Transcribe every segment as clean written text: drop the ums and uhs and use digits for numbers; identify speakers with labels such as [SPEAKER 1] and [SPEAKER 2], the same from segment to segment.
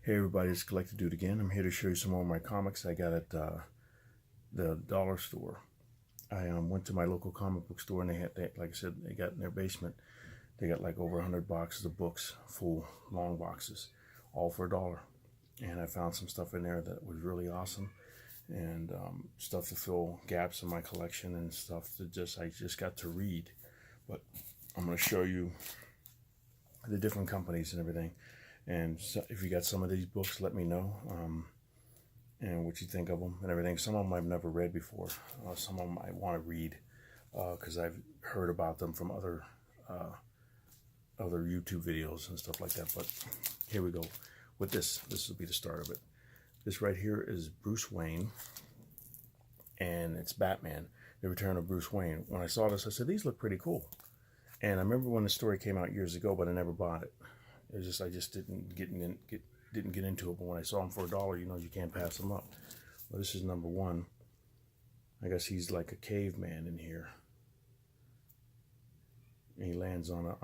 [SPEAKER 1] Hey everybody, it's Collector Dude again. I'm here to show you some more of my comics I got at the dollar store. I went to my local comic book store and like I said, they got in their basement, they got like over 100 boxes of books, full long boxes, all for $1. And I found some stuff in there that was really awesome, and stuff to fill gaps in my collection and stuff that I just got to read. But I'm going to show you the different companies and everything. And so if you got some of these books, let me know and what you think of them and everything. Some of them I've never read before. Some of them I want to read because I've heard about them from other YouTube videos and stuff like that. But here we go with this. This will be the start of it. This right here is Bruce Wayne, and it's Batman, The Return of Bruce Wayne. When I saw this, I said, these look pretty cool. And I remember when the story came out years ago, but I never bought it. It was I just didn't get into it. But when I saw them for $1, you know, you can't pass them up. Well, this is number 1. I guess he's like a caveman in here. And he lands on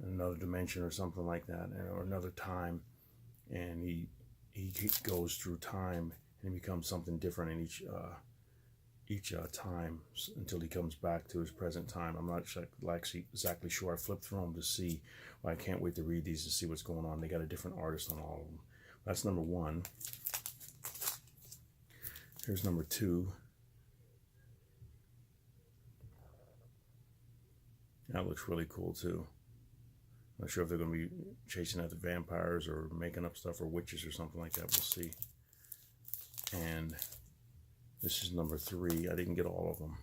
[SPEAKER 1] another dimension or something like that, or another time, and he goes through time and he becomes something different in each time until he comes back to his present time. I'm not exactly sure. I flipped through them to see. Well, I can't wait to read these to see what's going on. They got a different artist on all of them. That's number 1. Here's number 2. That looks really cool too. Not sure if they're going to be chasing after vampires or making up stuff or witches or something like that. We'll see. And this is number 3. I didn't get all of them.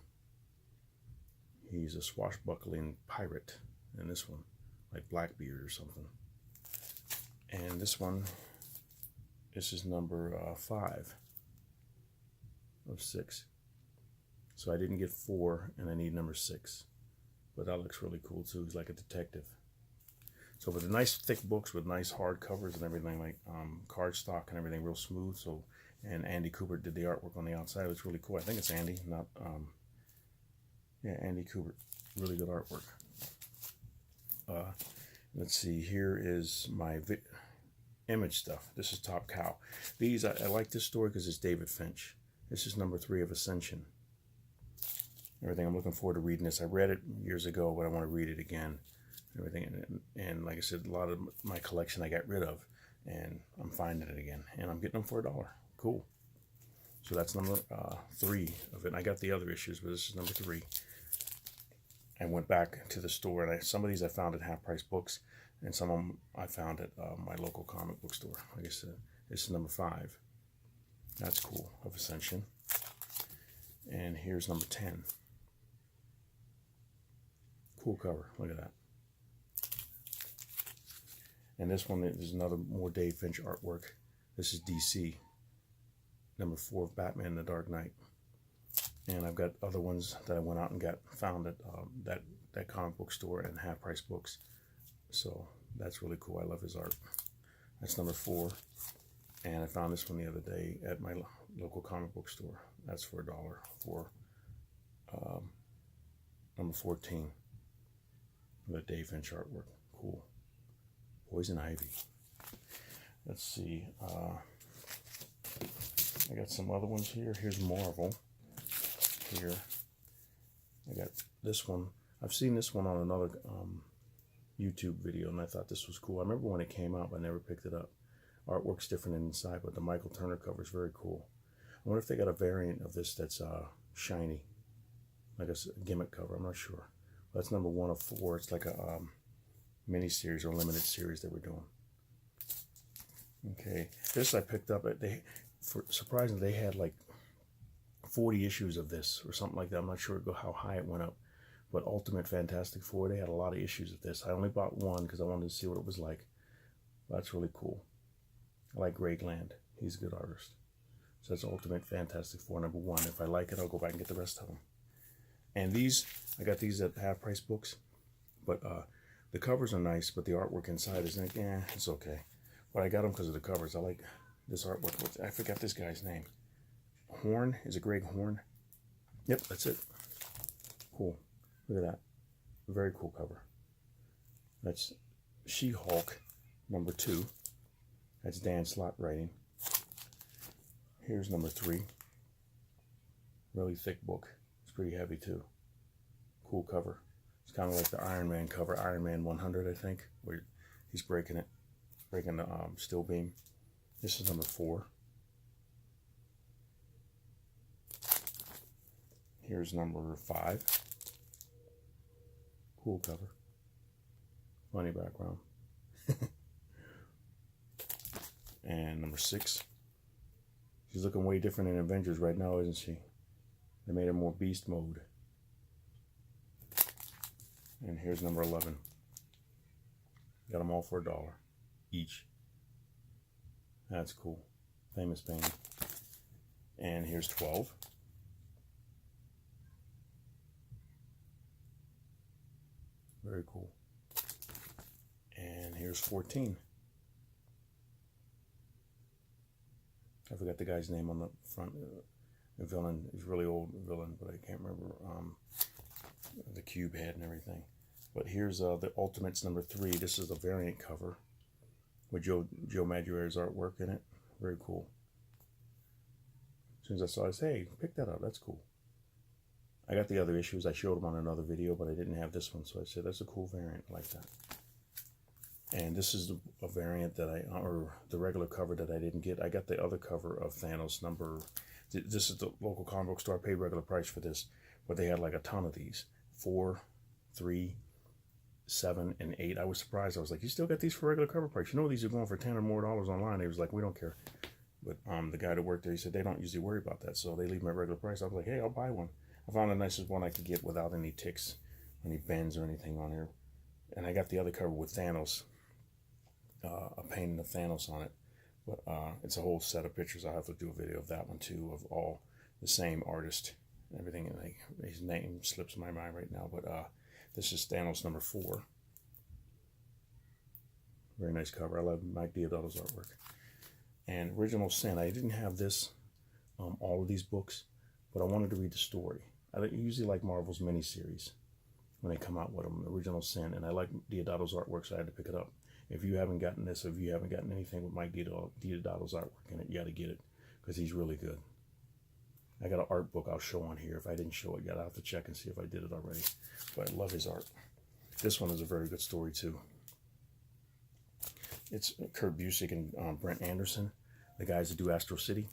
[SPEAKER 1] He's a swashbuckling pirate in this one, like Blackbeard or something. And this is number 5 of 6. So I didn't get 4, and I need number 6. But that looks really cool too. He's like a detective. So with the nice thick books with nice hard covers and everything, like cardstock and everything, real smooth. So, and Andy Kubert did the artwork on the outside. It was really cool. I think it's Andy, not yeah, Andy Kubert. Really good artwork. Let's see. Here is my image stuff. This is Top Cow. These I like this story because it's David Finch. This is number 3 of Ascension. Everything. I'm looking forward to reading this. I read it years ago, but I want to read it again. Everything, and like I said, a lot of my collection I got rid of, and I'm finding it again, and I'm getting them for $1. Cool. So that's number 3 of it. And I got the other issues, but this is number 3. I went back to the store, and some of these I found at Half Price Books, and some of them I found at my local comic book store. Like I said, this is number 5. That's cool, of Ascension. And here's number 10. Cool cover. Look at that. And this one is another more Dave Finch artwork. This is DC. Number 4 of Batman the Dark Knight. And I've got other ones that I went out and found at that comic book store and Half Price Books. So that's really cool. I love his art. That's number 4. And I found this one the other day at my local comic book store. That's for $1 for number 14. The Dave Finch artwork. Cool. Poison Ivy. Let's see. I got some other ones here. Here's Marvel. Here. I got this one. I've seen this one on another YouTube video, and I thought this was cool. I remember when it came out, but I never picked it up. Artwork's different inside, but the Michael Turner cover is very cool. I wonder if they got a variant of this that's shiny. Like a gimmick cover. I'm not sure. That's number 1 of 4. It's like a mini-series or limited series that we're doing. Okay, this I picked up. Surprisingly, they had like 40 issues of this or something like that. I'm not sure how high it went up. But Ultimate Fantastic Four, they had a lot of issues of this. I only bought 1 because I wanted to see what it was like. That's really cool. I like Greg Land. He's a good artist. So that's Ultimate Fantastic Four number 1. If I like it, I'll go back and get the rest of them. And these, I got these at Half Price Books, but the covers are nice, but the artwork inside is like, yeah, it's okay. But I got them because of the covers. I like this artwork. I forgot this guy's name. Horn? Is it Greg Horn? Yep, that's it. Cool. Look at that. Very cool cover. That's She-Hulk number 2. That's Dan Slott writing. Here's number 3. Really thick book. It's pretty heavy too. Cool cover. It's kind of like the Iron Man cover, Iron Man 100, I think, where he's breaking it, breaking the steel beam. This is number 4. Here's number 5. Cool cover. Funny background. And number 6. She's looking way different in Avengers right now, isn't she? They made her more beast mode. And here's number 11. Got them all for $1 each. That's cool. Famous painting. And here's 12. Very cool. And here's 14. I forgot the guy's name on the front. The villain, he's a really old villain, but I can't remember the cube head and everything. But here's the Ultimates number 3. This is the variant cover with Joe Madurei's artwork in it. Very cool. As soon as I saw it, I said, hey, pick that up. That's cool. I got the other issues. I showed them on another video, but I didn't have this one. So I said, that's a cool variant. I like that. And this is a variant that or the regular cover that I didn't get. I got the other cover of Thanos number. This is the local comic book store. I paid regular price for this, but they had like a ton of these. 4, 3, 7, and 8. I was surprised. I was like, you still got these for regular cover price? You know these are going for $10 or more online. He was like, we don't care. But the guy that worked there, he said they don't usually worry about that, so they leave them at regular price. I was like, hey, I'll buy one. I found the nicest one I could get without any ticks, any bends or anything on here. And I got the other cover with Thanos, a painting of Thanos on it. But it's a whole set of pictures. I'll have to do a video of that one too, of all the same artist and everything. And his name slips my mind right now, but this is Thanos number 4. Very nice cover. I love Mike Deodato's artwork. And Original Sin. I didn't have this, all of these books, but I wanted to read the story. I usually like Marvel's miniseries when they come out with them, Original Sin, and I like Deodato's artwork, so I had to pick it up. If you haven't gotten this, if you haven't gotten anything with Mike Deodato's artwork in it, you got to get it, because he's really good. I got an art book I'll show on here. If I didn't show it yet, I'll have to check and see if I did it already. But I love his art. This one is a very good story, too. It's Kurt Busiek and Brent Anderson, the guys that do Astro City.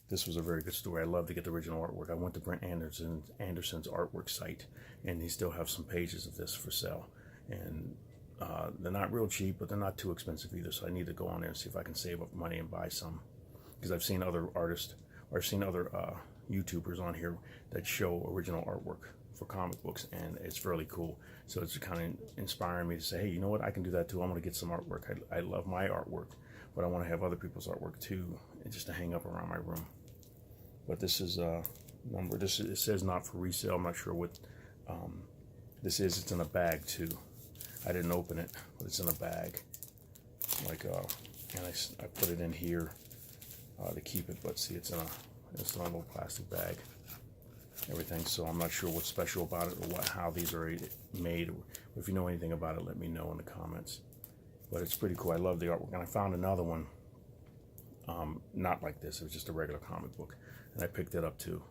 [SPEAKER 1] This was a very good story. I love to get the original artwork. I went to Brent Anderson's artwork site, and he still have some pages of this for sale. And they're not real cheap, but they're not too expensive either. So I need to go on there and see if I can save up money and buy some. Because I've seen other artists, or I've seen other YouTubers on here that show original artwork for comic books, and it's really cool. So it's kind of inspiring me to say, hey, you know what? I can do that too. I'm going to get some artwork. I love my artwork, but I want to have other people's artwork too, and just to hang up around my room. But this is number. It says not for resale. I'm not sure what this is. It's in a bag too. I didn't open it, but it's in a bag. Like and I put it in here to keep it. But see, it's in a little plastic bag. Everything. So I'm not sure what's special about it or how these are made. If you know anything about it, let me know in the comments. But it's pretty cool. I love the artwork, and I found another one. Not like this. It was just a regular comic book. And I picked it up too.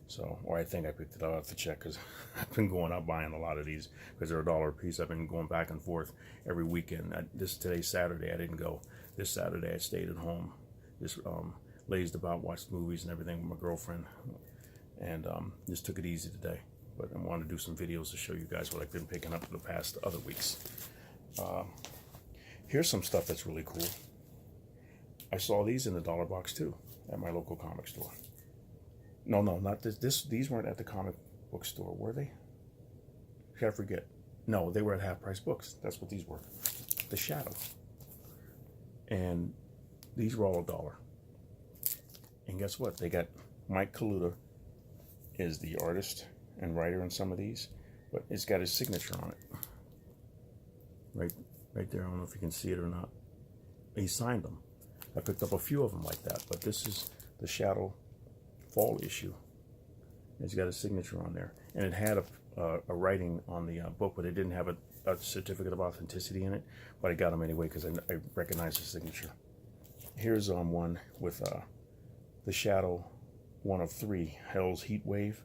[SPEAKER 1] So, or I think I picked it up. I'll have to check, because I've been going out buying a lot of these because they're $1 a piece. I've been going back and forth every weekend. Today's Saturday. I didn't go. This Saturday I stayed at home. Just lazed about, watched movies and everything with my girlfriend. And just took it easy today. But I wanted to do some videos to show you guys what I've been picking up for the past other weeks. Here's some stuff that's really cool. I saw these in the dollar box too at my local comic store. No, not this. These weren't at the comic book store, were they? I forget. No, they were at Half Price Books. That's what these were. The Shadow. And these were all $1. And guess what? They got Mike Kaluta is the artist and writer in some of these, but it's got his signature on it. Right there. I don't know if you can see it or not. He signed them. I picked up a few of them like that, but this is the Shadow fall issue. It's got a signature on there, and it had a writing on the book, but it didn't have a certificate of authenticity in it, but I got them anyway because I recognize the signature. Here's one with the Shadow 1 of 3, Hell's Heat Wave.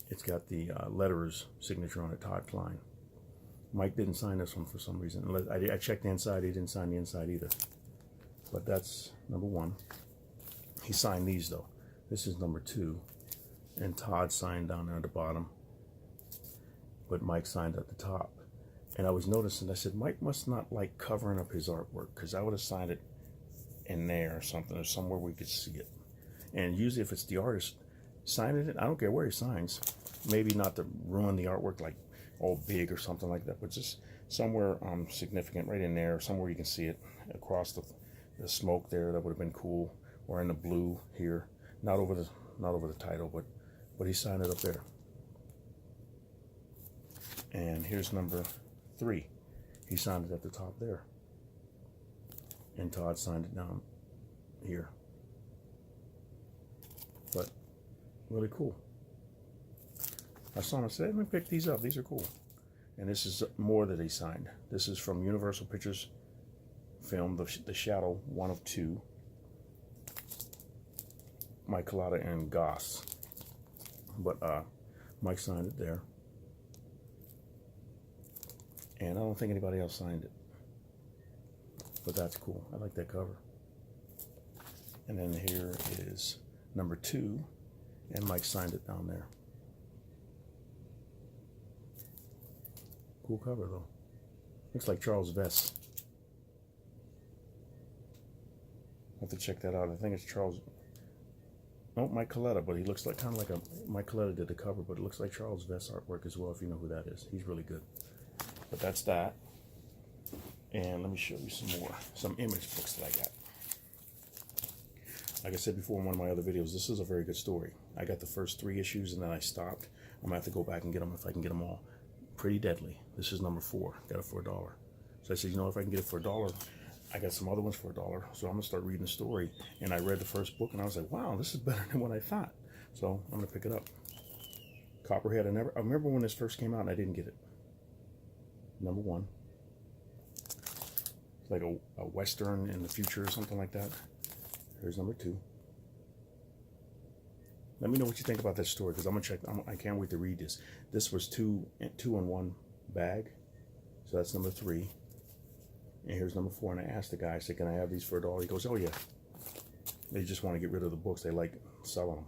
[SPEAKER 1] It's got the letterer's signature on it, Todd Klein. Mike didn't sign this one for some reason. I checked the inside, he didn't sign the inside either. But that's number 1. He signed these though. This is number 2. And Todd signed down there at the bottom. But Mike signed at the top. And I was noticing, I said, Mike must not like covering up his artwork, because I would have signed it in there or something, or somewhere we could see it. And usually if it's the artist signing it, I don't care where he signs. Maybe not to ruin the artwork like all big or something like that, but just somewhere significant right in there, somewhere you can see it across the smoke there. That would have been cool. Or in the blue here, not over the title, but he signed it up there. And here's number 3. He signed it at the top there. And Todd signed it down here. But really cool. I saw him and said, let me pick these up. These are cool. And this is more that he signed. This is from Universal Pictures film, The Shadow 1 of 2. Mike Collada and Goss. But Mike signed it there. And I don't think anybody else signed it. But that's cool. I like that cover. And then here is number 2. And Mike signed it down there. Cool cover though. Looks like Charles Vess. I'll have to check that out. I think it's Charles. No, Mike Collada, but he looks like kind of like a Mike Collada did the cover, but it looks like Charles Vess artwork as well, if you know who that is. He's really good. But that's that. And let me show you some image books that I got. Like I said before in one of my other videos, this is a very good story. I got the first 3 issues and then I stopped. I'm gonna have to go back and get them if I can get them all. Pretty Deadly. This is number 4. Got it for $1. So I said, you know, if I can get it for $1, I got some other ones for $1. So I'm gonna start reading the story. And I read the first book and I was like, wow, this is better than what I thought. So I'm gonna pick it up. Copperhead. I remember when this first came out and I didn't get it. Number 1. It's like a Western in the future or something like that. Here's number 2. Let me know what you think about that story, because I'm gonna check. I can't wait to read this. This was two in one bag, so that's number 3. And here's number 4. And I asked the guy, I said, "Can I have these for $1?" He goes, "Oh yeah." They just want to get rid of the books. They like selling them.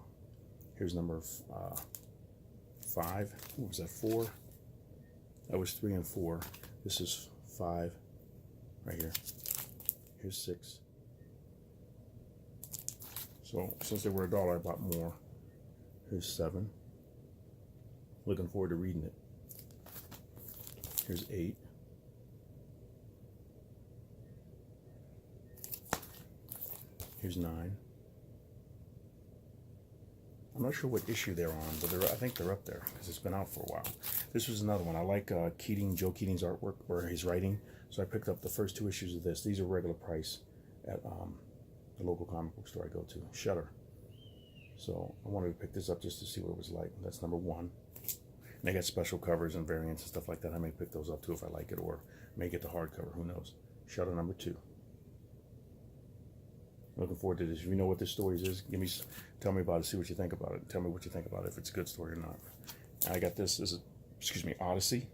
[SPEAKER 1] Here's number 5. What was that? 4. That was 3 and 4. This is 5. Right here. Here's 6. So since they were $1, I bought more. Here's 7. Looking forward to reading it. Here's 8. Here's 9. I'm not sure what issue they're on, but I think they're up there because it's been out for a while. This was another one. I like Joe Keating's artwork or his writing, so I picked up the first 2 issues of this. These are regular price at the local comic book store I go to, Shutter. So I wanted to pick this up just to see what it was like. That's number 1. And they got special covers and variants and stuff like that. I may pick those up too if I like it, or may get the hardcover. Who knows? Shutter number 2. Looking forward to this. If you know what this story is, tell me about it. See what you think about it. Tell me what you think about it, if it's a good story or not. And I got this. This is, Odyssey,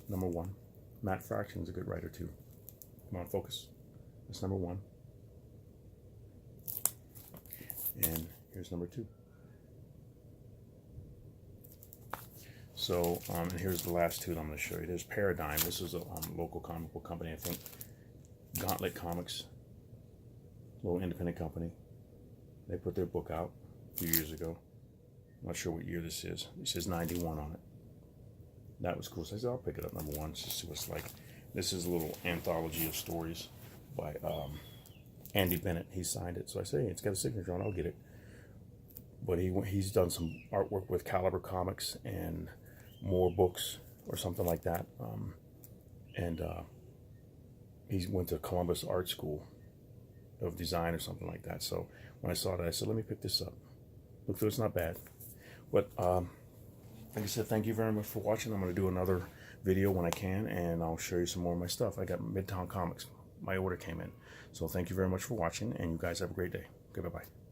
[SPEAKER 1] number 1. Matt Fraction's a good writer too. Come on, focus. That's number 1. And here's number 2. So, and here's the last 2 that I'm going to show you. There's Paradigm. This is a local comic book company, I think. Gauntlet Comics. Little independent company. They put their book out a few years ago. I'm not sure what year this is. It says 91 on it. That was cool. So I said, I'll pick it up, number 1, just to see what it's like. This is a little anthology of stories by Andy Bennett. He signed it. So I say, it's got a signature on it, I'll get it. But he's done some artwork with Caliber Comics and More Books or something like that. He went to Columbus Art School of Design or something like that. So when I saw that, I said, let me pick this up. Look through, it's not bad. But like I said, thank you very much for watching. I'm going to do another video when I can, and I'll show you some more of my stuff. I got Midtown Comics. My order came in. So thank you very much for watching, and you guys have a great day. Okay, bye-bye.